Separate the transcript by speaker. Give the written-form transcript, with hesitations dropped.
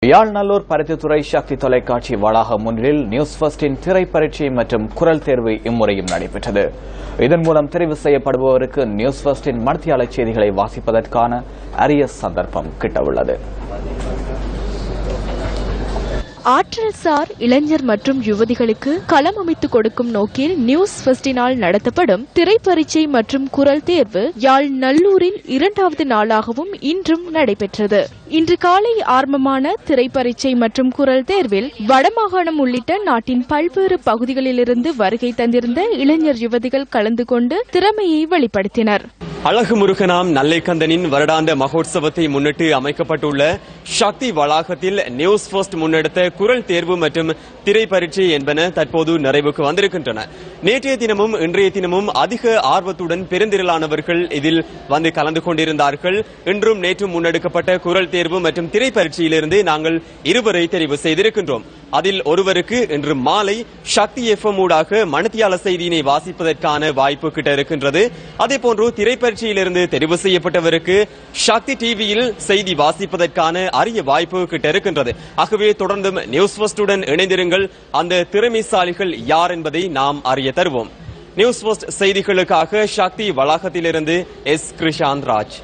Speaker 1: யாழ்நல்லூர் பருத்தித்துறை சக்தி தொலைக்காட்சி வளாகம் ஒன்றில் நியூஸ் ஃபர்ஸ்டின் திரை பரீட்சை மற்றும் குரல் தேர்வு இம்முறையும் நடைபெற்றது. இதன் மூலம் தெரிவு செய்யப்படுபவருக்கு நியூஸ் ஃபர்ஸ்டின் மணித்தியால செய்திகளை வாசிப்பதற்கான அரிய சந்தர்ப்பம் கிட்டவுள்ளது.
Speaker 2: ஆற்றல்சார் இளைஞர் மற்றும் யுவதிகளுக்கு களம் அமைத்துக் கொடுக்கும் நோக்கில் நியூஸ் ஃபர்ஸ்டினால் நடத்தப்படும் திரைப்பரீட்சை மற்றும் குரல் தேர்வு யாழ் நல்லூரில் 2வது நாளாகவும் இன்றும் நடைபெற்றது. இன்று காலை ஆரம்பமான திரைப்பரீட்சை மற்றும் குரல் தேர்வில் வடமாகாணம் உள்ளிட்ட நாட்டின் பல்வேறு பகுதிகளிலிருந்து வருகை தந்திருந்த இளைஞர் யுவதிகள் கலந்து கொண்டு திறமையை வெளிப்படுத்தினர்.
Speaker 3: அழகு முருகனாம் நல்லைக்கந்தனின் வருடாந்த மகோத்சவத்தை முன்னிட்டு அமைக்கப்பட்டுள்ள சக்தி வளாகத்தில் நியூஸ் ஃபர்ஸ்ட் முன்னெடுத்த குரல் தேர்வு மற்றும் திரை பரீட்சை என்பன தற்போது நிறைவுக்கு வந்திருக்கின்றன. நேற்றைய தினமும் இன்றைய தினமும் அதிக ஆர்வத்துடன் பெருந்திரளானவர்கள் இதில் வந்து கலந்து கொண்டிருந்தார்கள். இன்றும் நேற்றும் முன்னெடுக்கப்பட்ட குரல் தேர்வு மற்றும் திரை பரீட்சையிலிருந்து நாங்கள் இருவரை தெரிவு செய்திருக்கின்றோம். அதில் ஒருவருக்கு இன்று மாலை சக்தி எஃப்எம் ஊடாக மணித்தியால செய்தியினை வாசிப்பதற்கான வாய்ப்பு கிட்ட இருக்கின்றது. அதேபோன்று திரைப்பரீட்சையிலிருந்து தெரிவு செய்யப்பட்டவருக்கு சக்தி டிவியில் செய்தி வாசிப்பதற்கான அரிய வாய்ப்பு கிட்ட இருக்கின்றது. ஆகவே தொடர்ந்தும் நியூஸ் ஃபர்ஸ்டுடன் இணைந்திருங்கள். அந்த திறமைசாலிகள் யார் என்பதை நாம் அறிய தருவோம். நியூஸ் ஃபர்ஸ்ட் செய்திகளுக்காக சக்தி வளாகத்திலிருந்து எஸ் கிருஷாந்த் ராஜ்.